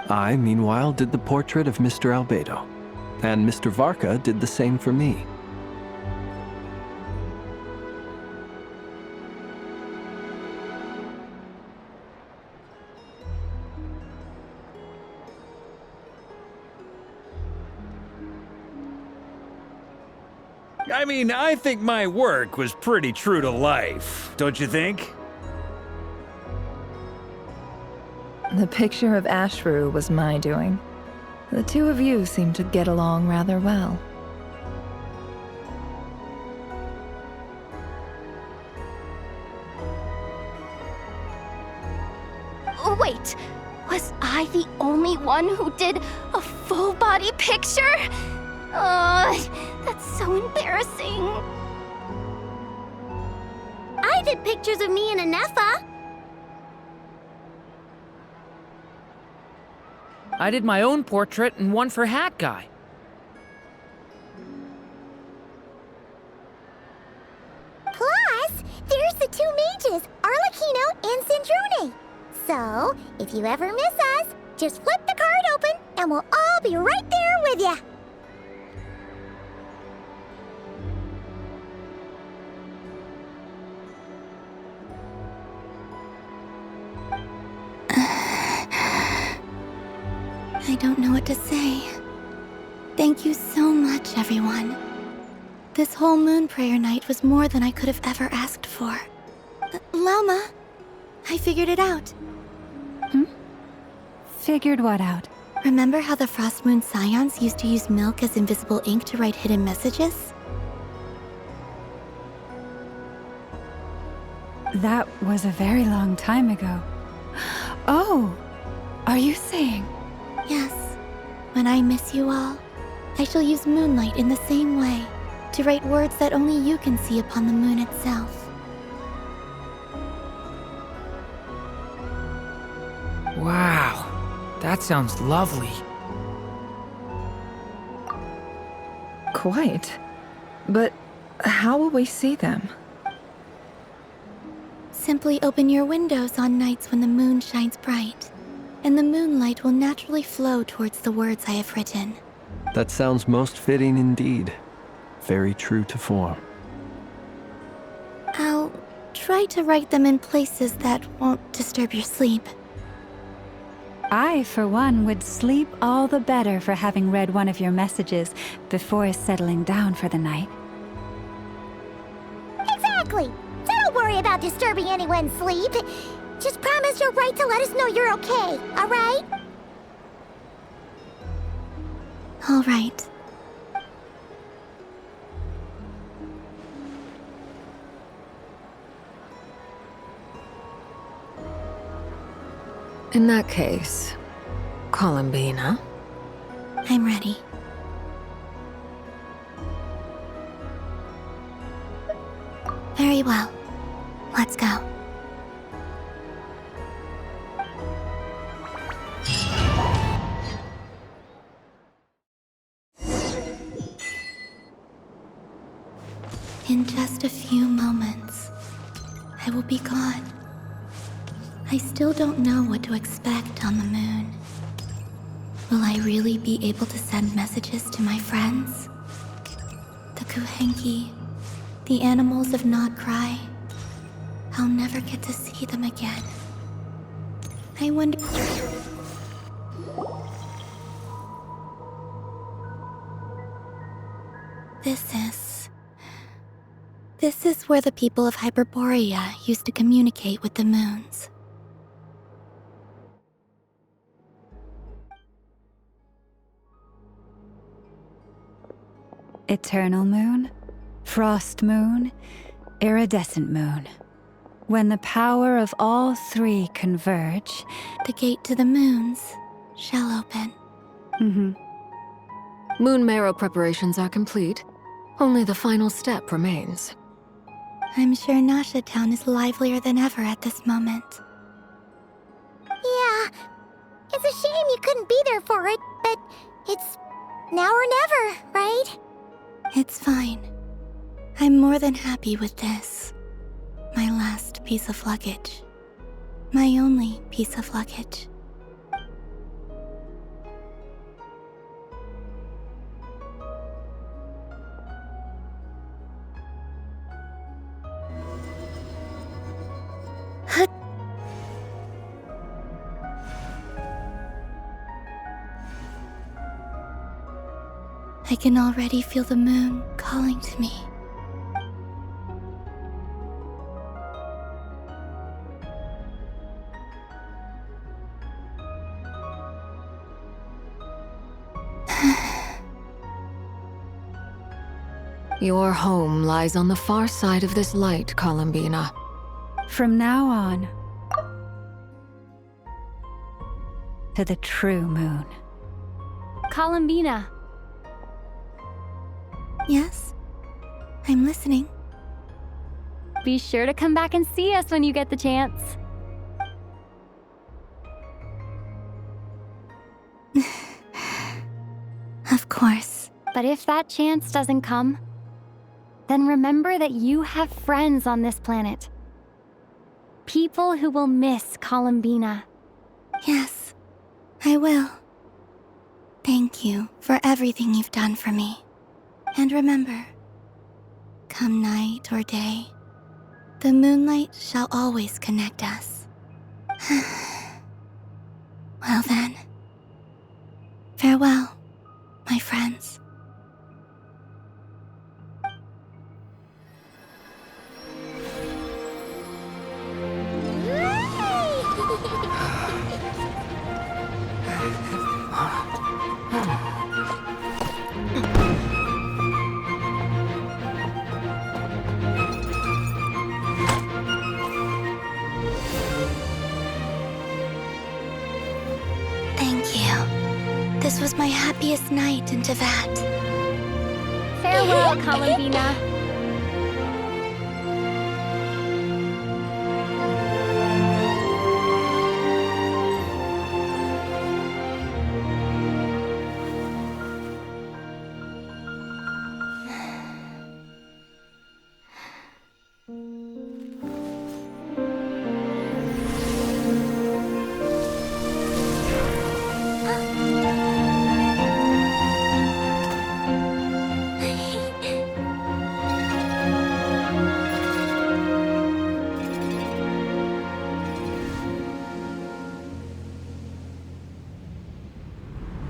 I, meanwhile, did the portrait of Mr. Albedo, and Mr. Varka did the same for me. I mean, I think my work was pretty true to life, don't you think? The picture of Ashru was my doing. The two of you seem to get along rather well. Oh, wait, was I the only one who did a full-body picture? That's so embarrassing. I did pictures of me and Anefa. I did my own portrait and one for Hat Guy. Plus, there's the two mages, Arlecchino and Sindrune. So, if you ever miss us, just flip the card open and we'll all be right there with you. I don't know what to say. Thank you so much, everyone. This whole moon prayer night was more than I could have ever asked for. Lauma, I figured it out. Figured what out? Remember how the Frost Moon Scions used to use milk as invisible ink to write hidden messages? That was a very long time ago. Oh, are you saying? Yes. When I miss you all, I shall use moonlight in the same way, to write words that only you can see upon the moon itself. Wow, that sounds lovely. Quite. But how will we see them? Simply open your windows on nights when the moon shines bright, and the moonlight will naturally flow towards the words I have written. That sounds most fitting indeed. Very true to form. I'll try to write them in places that won't disturb your sleep. I, for one, would sleep all the better for having read one of your messages before settling down for the night. Exactly! So don't worry about disturbing anyone's sleep. Just promise you'll write to let us know you're okay, alright? Alright. In that case, Columbina. I'm ready. Very well. Let's go. In just a few moments, I will be gone. I still don't know what to expect on the moon. Will I really be able to send messages to my friends? The Kuhenki, the animals of Not Cry. I'll never get to see them again. I wonder... This is where the people of Hyperborea used to communicate with the moons. Eternal moon, frost moon, iridescent moon. When the power of all three converge, The gate to the moons shall open. Moon marrow preparations are complete. Only the final step remains. I'm sure Nasha Town is livelier than ever at this moment. Yeah, it's a shame you couldn't be there for it, but it's now or never, right? It's fine. I'm more than happy with this. My last piece of luggage. My only piece of luggage. I can already feel the moon calling to me. Your home lies on the far side of this light, Columbina. From now on, to the true moon. Columbina. Yes? I'm listening. Be sure to come back and see us when you get the chance. Of course. But if that chance doesn't come, then remember that you have friends on this planet. People who will miss Columbina. Yes, I will. Thank you for everything you've done for me. And remember, come night or day, the moonlight shall always connect us. Well then, farewell, my friends. Thank you. This was my happiest night in Tevat. Farewell, Columbina.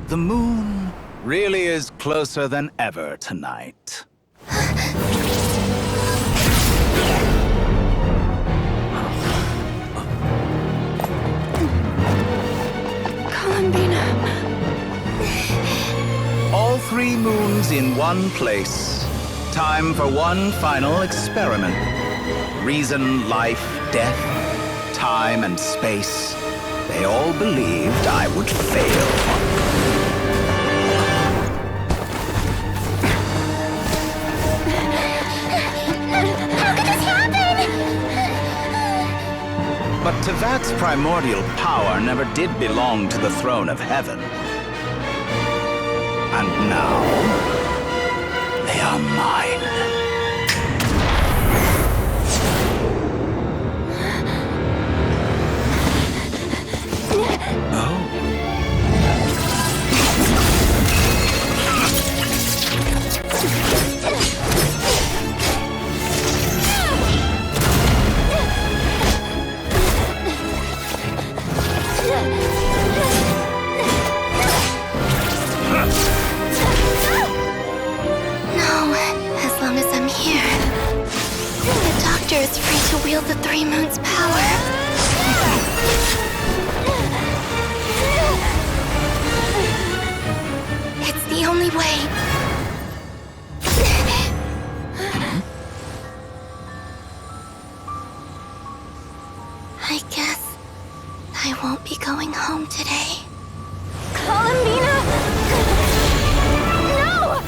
The moon really is closer than ever tonight. Columbina. All 3 moons in one place. Time for one final experiment. Reason, life, death, time, and space. They all believed I would fail. But Tevat's primordial power never did belong to the throne of heaven. And now, they are mine. Is free to wield the 3 moons' power. It's the only way. I guess I won't be going home today. Columbina! No!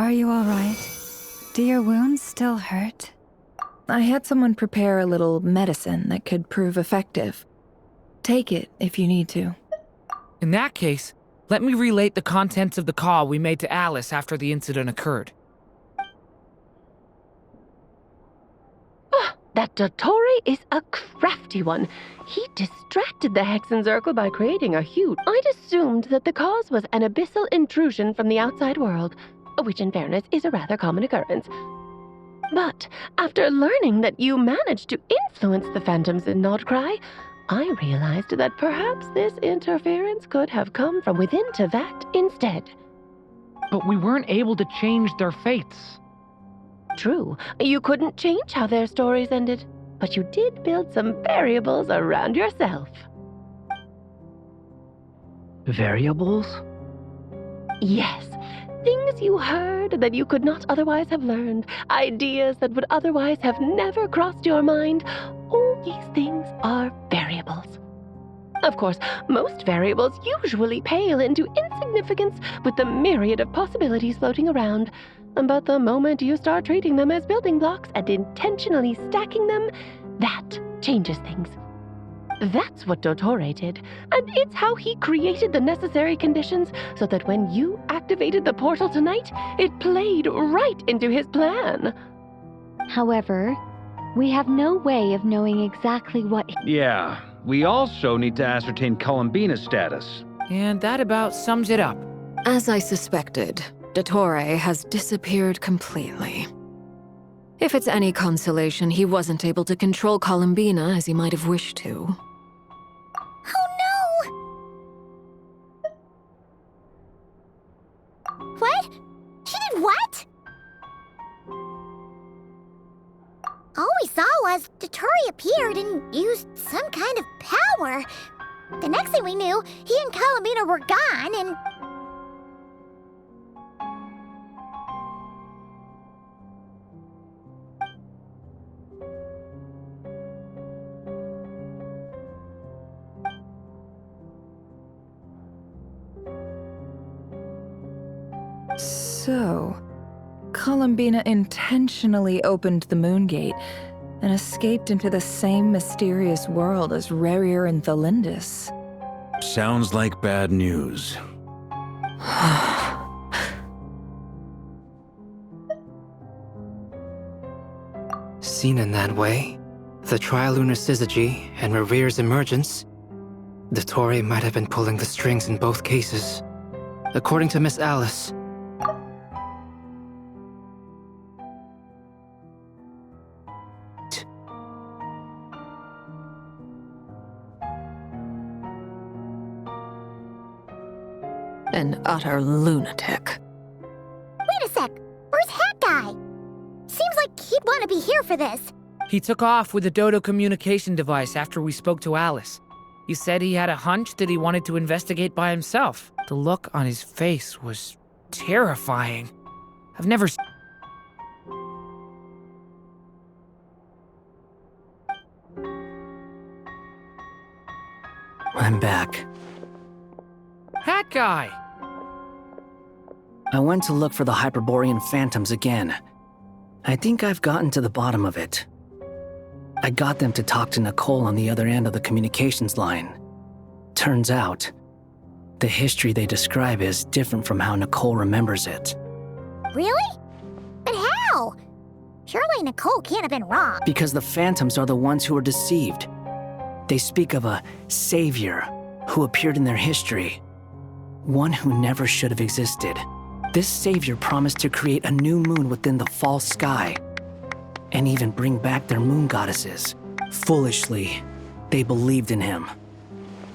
Are you all right? Do your wounds still hurt? I had someone prepare a little medicine that could prove effective. Take it if you need to. In that case, let me relate the contents of the call we made to Alice after the incident occurred. That DOTTORE is a crafty one. He distracted the Hexenzirkel by creating a huge... I'd assumed that the cause was an abyssal intrusion from the outside world, which in fairness is a rather common occurrence. But after learning that you managed to influence the phantoms in Nodcry, I realized that perhaps this interference could have come from within Tevat instead. But we weren't able to change their fates. True, you couldn't change how their stories ended, but you did build some variables around yourself. Variables? Yes, things you heard that you could not otherwise have learned, ideas that would otherwise have never crossed your mind. All these things are variables. Of course, most variables usually pale into insignificance with the myriad of possibilities floating around. But the moment you start treating them as building blocks and intentionally stacking them, that changes things. That's what DOTTORE did, and it's how he created the necessary conditions so that when you activated the portal tonight, it played right into his plan. However, we have no way of knowing exactly what... Yeah, we also need to ascertain Columbina's status. And that about sums it up. As I suspected, DOTTORE has disappeared completely. If it's any consolation, he wasn't able to control Columbina as he might have wished to. Oh no! What? She did what? All we saw was DOTTORE appeared and used some kind of power. The next thing we knew, he and Columbina were gone and... So, Columbina intentionally opened the moon gate and escaped into the same mysterious world as Rerir and Thalindis. Sounds like bad news. Seen in that way, the trilunar syzygy and Rerir's emergence, DOTTORE might have been pulling the strings in both cases. According to Miss Alice, An utter lunatic. Wait a sec, where's Hat Guy? Seems like he'd want to be here for this. He took off with the Dodo communication device after we spoke to Alice. He said he had a hunch that he wanted to investigate by himself. The look on his face was terrifying. I've never... I'm back. Hat Guy! I went to look for the Hyperborean phantoms again. I think I've gotten to the bottom of it. I got them to talk to Nicole on the other end of the communications line. Turns out, the history they describe is different from how Nicole remembers it. Really? But how? Surely Nicole can't have been wrong. Because the phantoms are the ones who are deceived. They speak of a savior who appeared in their history. One who never should have existed. This savior promised to create a new moon within the false sky, and even bring back their moon goddesses. Foolishly, they believed in him,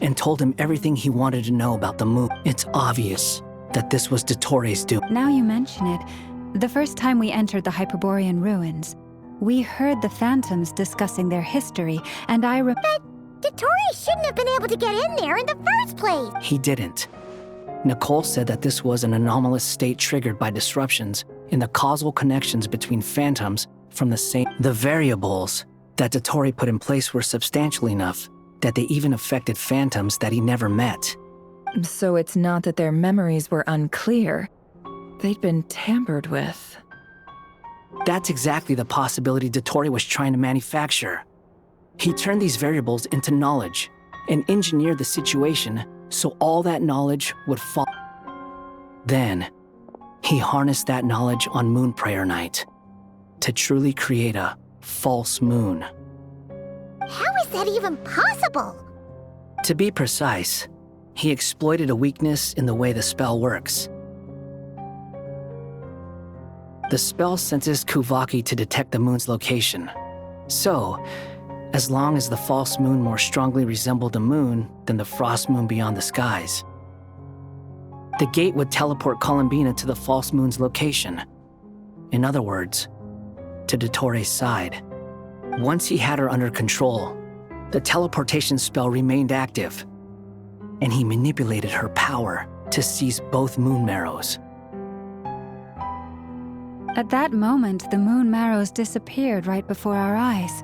and told him everything he wanted to know about the moon. It's obvious that this was DOTTORE's doing. Now you mention it, the first time we entered the Hyperborean ruins, we heard the phantoms discussing their history, and But DOTTORE shouldn't have been able to get in there in the first place! He didn't. Nicole said that this was an anomalous state triggered by disruptions in the causal connections between phantoms from the same... The variables that DOTTORE put in place were substantial enough that they even affected phantoms that he never met. So it's not that their memories were unclear. they'd been tampered with. That's exactly the possibility DOTTORE was trying to manufacture. He turned these variables into knowledge and engineered the situation so all that knowledge would fall. Then, he harnessed that knowledge on Moon Prayer Night to truly create a false moon. How is that even possible? To be precise, he exploited a weakness in the way the spell works. The spell senses Kuvaki to detect the moon's location. So, as long as the false moon more strongly resembled a moon than the frost moon beyond the skies, the gate would teleport Columbina to the false moon's location. In other words, to DOTTORE's side. Once he had her under control, the teleportation spell remained active, and he manipulated her power to seize both moon marrows. At that moment, the moon marrows disappeared right before our eyes.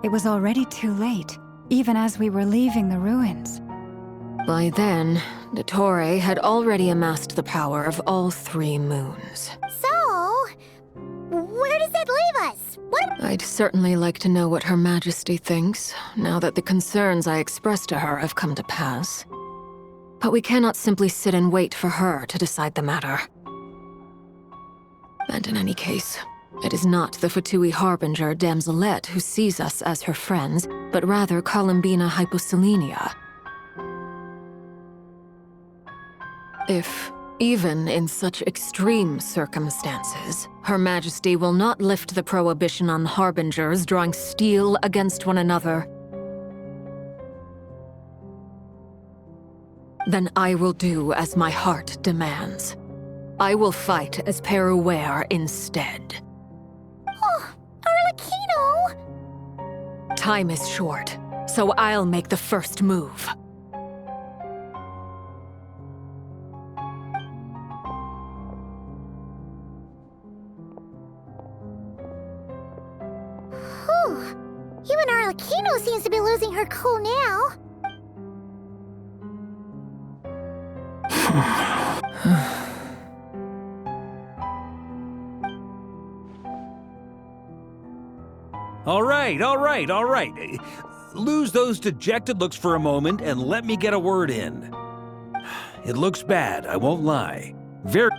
It was already too late, even as we were leaving the ruins. By then, DOTTORE had already amassed the power of all 3 moons. So, where does that leave us? I'd certainly like to know what Her Majesty thinks, now that the concerns I expressed to her have come to pass. But we cannot simply sit and wait for her to decide the matter. And in any case, it is not the Fatui Harbinger Damselette who sees us as her friends, but rather Columbina Hyposelenia. If, even in such extreme circumstances, Her Majesty will not lift the prohibition on Harbingers drawing steel against one another, then I will do as my heart demands. I will fight as Peruware instead. Oh, Arlecchino! Time is short, so I'll make the first move. Even Arlecchino seems to be losing her cool now. All right. Lose those dejected looks for a moment and let me get a word in. It looks bad, I won't lie.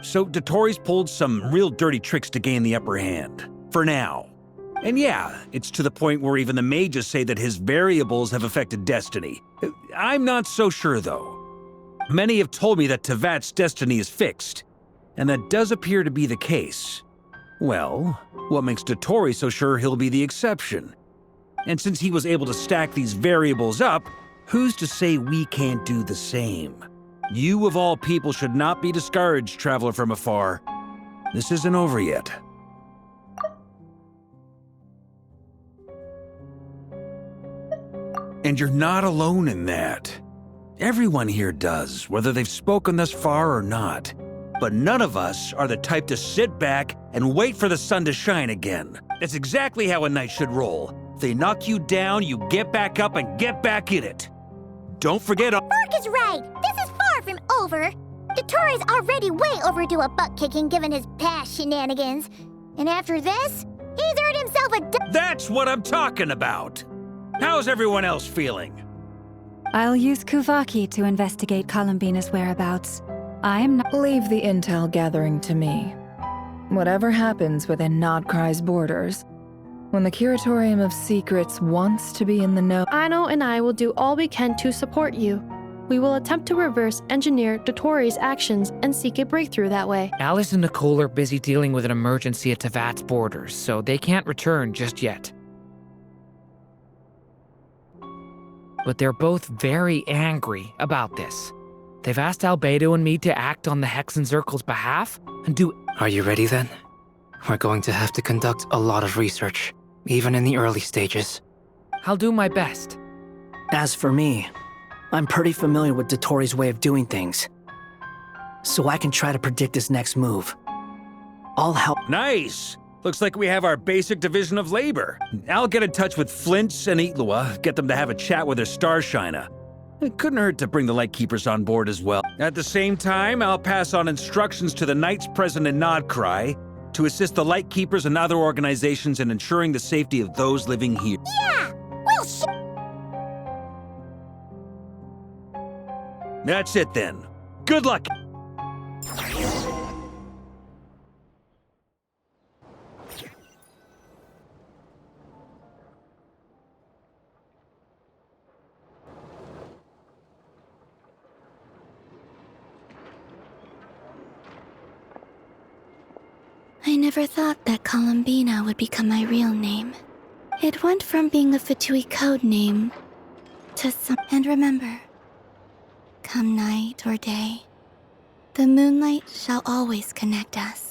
So DOTTORE's pulled some real dirty tricks to gain the upper hand. For now. And yeah, it's to the point where even the mages say that his variables have affected destiny. I'm not so sure, though. Many have told me that Tevat's destiny is fixed, and that does appear to be the case. Well, what makes DOTTORE so sure he'll be the exception? And since he was able to stack these variables up, who's to say we can't do the same? You of all people should not be discouraged, traveler from afar. This isn't over yet. And you're not alone in that. Everyone here does, whether they've spoken thus far or not. But none of us are the type to sit back and wait for the sun to shine again. That's exactly how a knight should roll. If they knock you down, you get back up and get back in it. Don't forget— Mark is right! This is far from over! DOTTORE's already way overdue a butt-kicking given his past shenanigans. And after this, he's earned himself a— That's what I'm talking about! How's everyone else feeling? I'll use Kuvaki to investigate Columbina's whereabouts. I am not— Leave the intel gathering to me. Whatever happens within Nodcry's borders, when the Curatorium of Secrets wants to be in the know— Ano and I will do all we can to support you. We will attempt to reverse engineer DOTTORE's actions and seek a breakthrough that way. Alice and Nicole are busy dealing with an emergency at Tevat's borders, so they can't return just yet. But they're both very angry about this. They've asked Albedo and me to act on the Hexen Circle's behalf and do— Are you ready then? We're going to have to conduct a lot of research, even in the early stages. I'll do my best. As for me, I'm pretty familiar with DOTTORE's way of doing things, so I can try to predict his next move. I'll help— Nice! Looks like we have our basic division of labor. I'll get in touch with Flints and Itlua, get them to have a chat with their Starshiner. It couldn't hurt to bring the Lightkeepers on board as well. At the same time, I'll pass on instructions to the Knights present in Nodcry to assist the Lightkeepers and other organizations in ensuring the safety of those living here. Yeah! We'll That's it then. Good luck! I never thought that Columbina would become my real name. It went from being a Fatui code name to some. And remember, come night or day, the moonlight shall always connect us.